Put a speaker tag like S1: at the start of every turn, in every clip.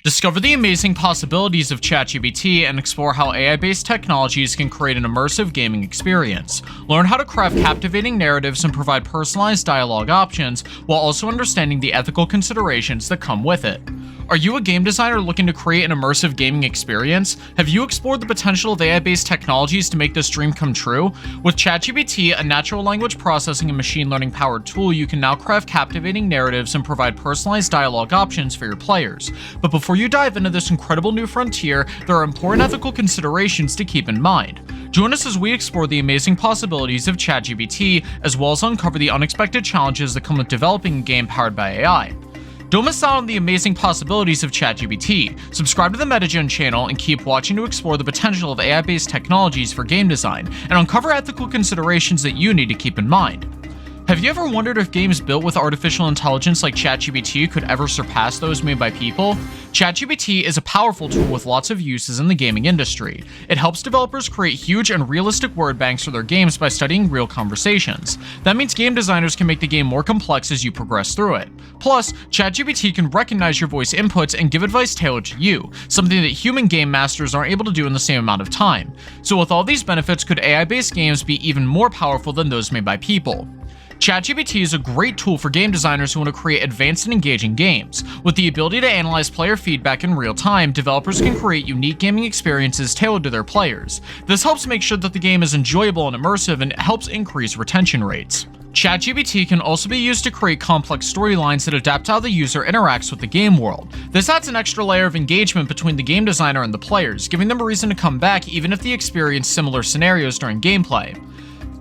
S1: Discover the amazing possibilities of ChatGPT and explore how AI-based technologies can create an immersive gaming experience. Learn how to craft captivating narratives and provide personalized dialogue options, while also understanding the ethical considerations that come with it. Are you a game designer looking to create an immersive gaming experience? Have you explored the potential of AI-based technologies to make this dream come true? With ChatGPT, a natural language processing and machine learning powered tool, you can now craft captivating narratives and provide personalized dialogue options for your players. But before you dive into this incredible new frontier, there are important ethical considerations to keep in mind. Join us as we explore the amazing possibilities of ChatGPT, as well as uncover the unexpected challenges that come with developing a game powered by AI. Don't miss out on the amazing possibilities of ChatGPT. Subscribe to the MetaGen channel and keep watching to explore the potential of AI-based technologies for game design and uncover ethical considerations that you need to keep in mind. Have you ever wondered if games built with artificial intelligence like ChatGPT could ever surpass those made by people? ChatGPT is a powerful tool with lots of uses in the gaming industry. It helps developers create huge and realistic word banks for their games by studying real conversations. That means game designers can make the game more complex as you progress through it. Plus, ChatGPT can recognize your voice inputs and give advice tailored to you, something that human game masters aren't able to do in the same amount of time. So with all these benefits, could AI-based games be even more powerful than those made by people? ChatGPT is a great tool for game designers who want to create advanced and engaging games. With the ability to analyze player feedback in real time, developers can create unique gaming experiences tailored to their players. This helps make sure that the game is enjoyable and immersive, and helps increase retention rates. ChatGPT can also be used to create complex storylines that adapt to how the user interacts with the game world. This adds an extra layer of engagement between the game designer and the players, giving them a reason to come back even if they experience similar scenarios during gameplay.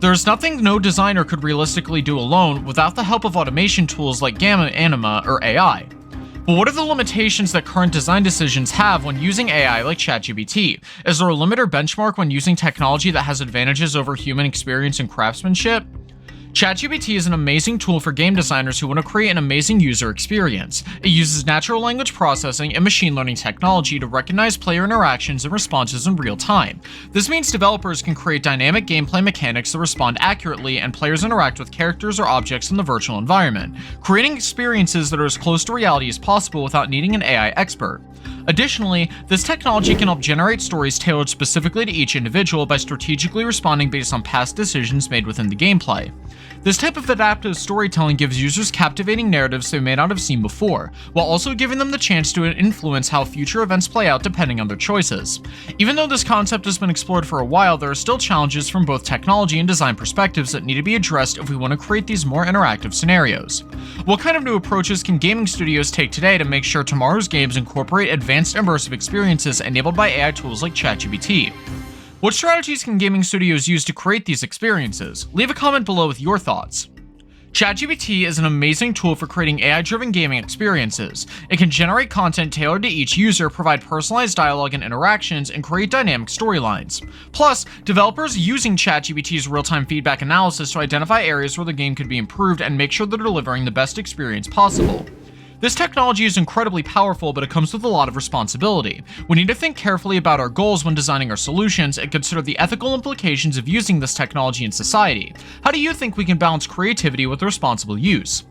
S1: There's nothing no designer could realistically do alone without the help of automation tools like Gamma Anima or AI. But what are the limitations that current design decisions have when using AI like ChatGPT? Is there a limit or benchmark when using technology that has advantages over human experience and craftsmanship? ChatGPT is an amazing tool for game designers who want to create an amazing user experience. It uses natural language processing and machine learning technology to recognize player interactions and responses in real time. This means developers can create dynamic gameplay mechanics that respond accurately and players interact with characters or objects in the virtual environment, creating experiences that are as close to reality as possible without needing an AI expert. Additionally, this technology can help generate stories tailored specifically to each individual by strategically responding based on past decisions made within the gameplay. This type of adaptive storytelling gives users captivating narratives they may not have seen before, while also giving them the chance to influence how future events play out depending on their choices. Even though this concept has been explored for a while, there are still challenges from both technology and design perspectives that need to be addressed if we want to create these more interactive scenarios. What kind of new approaches can gaming studios take today to make sure tomorrow's games incorporate advanced immersive experiences enabled by AI tools like ChatGPT? What strategies can gaming studios use to create these experiences? Leave a comment below with your thoughts. ChatGPT is an amazing tool for creating AI-driven gaming experiences. It can generate content tailored to each user, provide personalized dialogue and interactions, and create dynamic storylines. Plus, developers using ChatGPT's real-time feedback analysis to identify areas where the game could be improved and make sure they're delivering the best experience possible. This technology is incredibly powerful, but it comes with a lot of responsibility. We need to think carefully about our goals when designing our solutions and consider the ethical implications of using this technology in society. How do you think we can balance creativity with responsible use?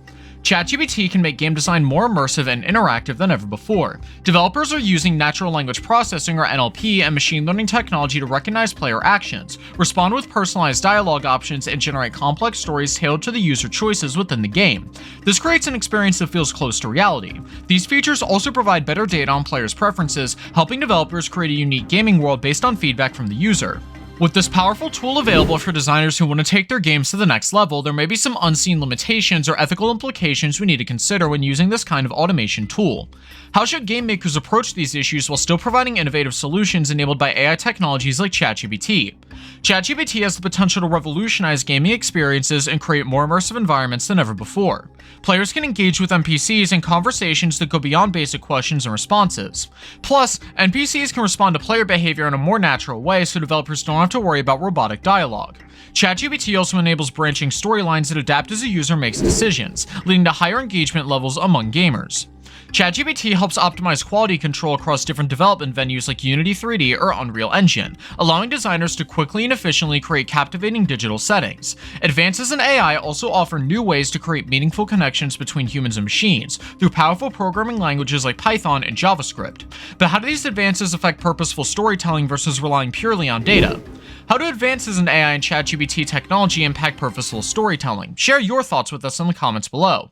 S1: ChatGPT can make game design more immersive and interactive than ever before. Developers are using natural language processing or NLP and machine learning technology to recognize player actions, respond with personalized dialogue options, and generate complex stories tailored to the user choices within the game. This creates an experience that feels close to reality. These features also provide better data on players' preferences, helping developers create a unique gaming world based on feedback from the user. With this powerful tool available for designers who want to take their games to the next level, there may be some unseen limitations or ethical implications we need to consider when using this kind of automation tool. How should game makers approach these issues while still providing innovative solutions enabled by AI technologies like ChatGPT? ChatGPT has the potential to revolutionize gaming experiences and create more immersive environments than ever before. Players can engage with NPCs in conversations that go beyond basic questions and responses. Plus, NPCs can respond to player behavior in a more natural way, so developers don't have to worry about robotic dialogue. ChatGPT also enables branching storylines that adapt as a user makes decisions, leading to higher engagement levels among gamers. ChatGPT helps optimize quality control across different development venues like Unity 3D or Unreal Engine, allowing designers to quickly and efficiently create captivating digital settings. Advances in AI also offer new ways to create meaningful connections between humans and machines through powerful programming languages like Python and JavaScript. But how do these advances affect purposeful storytelling versus relying purely on data? How do advances in AI and ChatGPT technology impact purposeful storytelling? Share your thoughts with us in the comments below.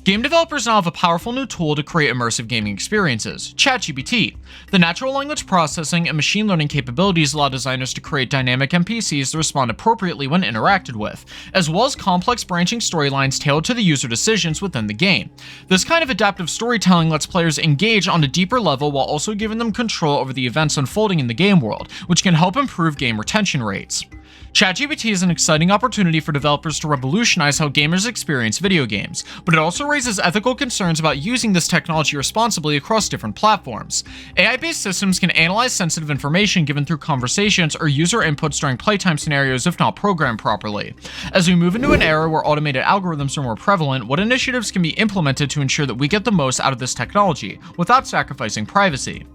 S1: Game developers now have a powerful new tool to create immersive gaming experiences, ChatGPT. The natural language processing and machine learning capabilities allow designers to create dynamic NPCs that respond appropriately when interacted with, as well as complex branching storylines tailored to the user decisions within the game. This kind of adaptive storytelling lets players engage on a deeper level while also giving them control over the events unfolding in the game world, which can help improve game retention rates. ChatGPT is an exciting opportunity for developers to revolutionize how gamers experience video games, but it also raises ethical concerns about using this technology responsibly across different platforms. AI-based systems can analyze sensitive information given through conversations or user inputs during playtime scenarios if not programmed properly. As we move into an era where automated algorithms are more prevalent, what initiatives can be implemented to ensure that we get the most out of this technology without sacrificing privacy?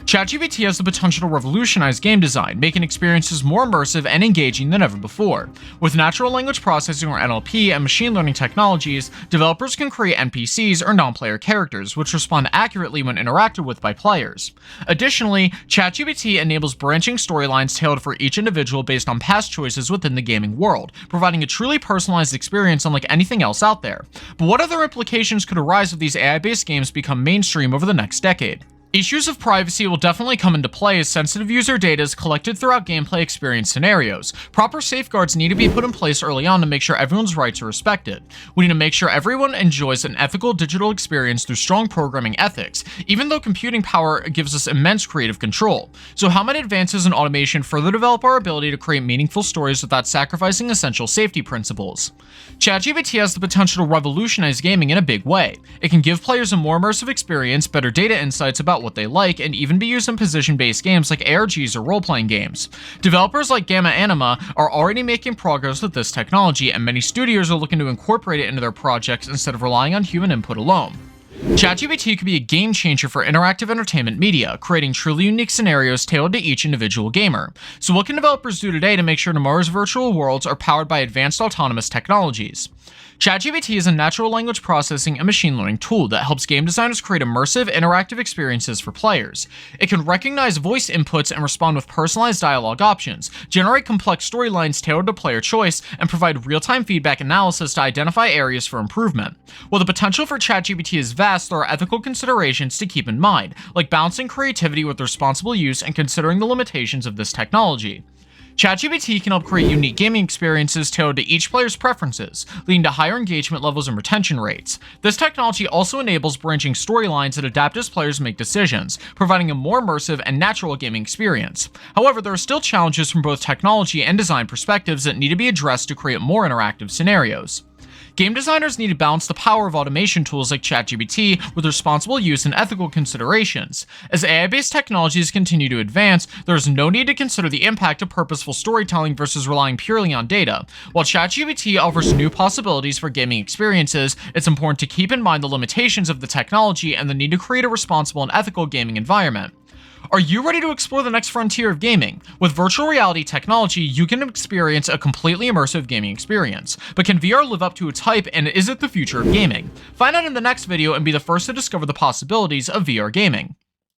S1: ChatGPT has the potential to revolutionize game design, making experiences more immersive and engaging than ever before. With natural language processing or NLP and machine learning technologies, developers can create NPCs or non-player characters, which respond accurately when interacted with by players. Additionally, ChatGPT enables branching storylines tailored for each individual based on past choices within the gaming world, providing a truly personalized experience unlike anything else out there. But what other implications could arise if these AI-based games become mainstream over the next decade? Issues of privacy will definitely come into play as sensitive user data is collected throughout gameplay experience scenarios. Proper safeguards need to be put in place early on to make sure everyone's rights are respected. We need to make sure everyone enjoys an ethical digital experience through strong programming ethics, even though computing power gives us immense creative control. So how might advances in automation further develop our ability to create meaningful stories without sacrificing essential safety principles? ChatGPT has the potential to revolutionize gaming in a big way. It can give players a more immersive experience, better data insights about what they like, and even be used in position-based games like ARGs or role-playing games. Developers like Gamma Anima are already making progress with this technology, and many studios are looking to incorporate it into their projects instead of relying on human input alone. ChatGPT could be a game changer for interactive entertainment media, creating truly unique scenarios tailored to each individual gamer. So what can developers do today to make sure tomorrow's virtual worlds are powered by advanced autonomous technologies? ChatGPT is a natural language processing and machine learning tool that helps game designers create immersive, interactive experiences for players. It can recognize voice inputs and respond with personalized dialogue options, generate complex storylines tailored to player choice, and provide real-time feedback analysis to identify areas for improvement. While the potential for ChatGPT is vast, there are ethical considerations to keep in mind, like balancing creativity with responsible use and considering the limitations of this technology. ChatGPT can help create unique gaming experiences tailored to each player's preferences, leading to higher engagement levels and retention rates. This technology also enables branching storylines that adapt as players make decisions, providing a more immersive and natural gaming experience. However, there are still challenges from both technology and design perspectives that need to be addressed to create more interactive scenarios. Game designers need to balance the power of automation tools like ChatGPT with responsible use and ethical considerations. As AI-based technologies continue to advance, there is no need to consider the impact of purposeful storytelling versus relying purely on data. While ChatGPT offers new possibilities for gaming experiences, it's important to keep in mind the limitations of the technology and the need to create a responsible and ethical gaming environment. Are you ready to explore the next frontier of gaming? With virtual reality technology, you can experience a completely immersive gaming experience. But can VR live up to its hype, and is it the future of gaming? Find out in the next video and be the first to discover the possibilities of VR gaming.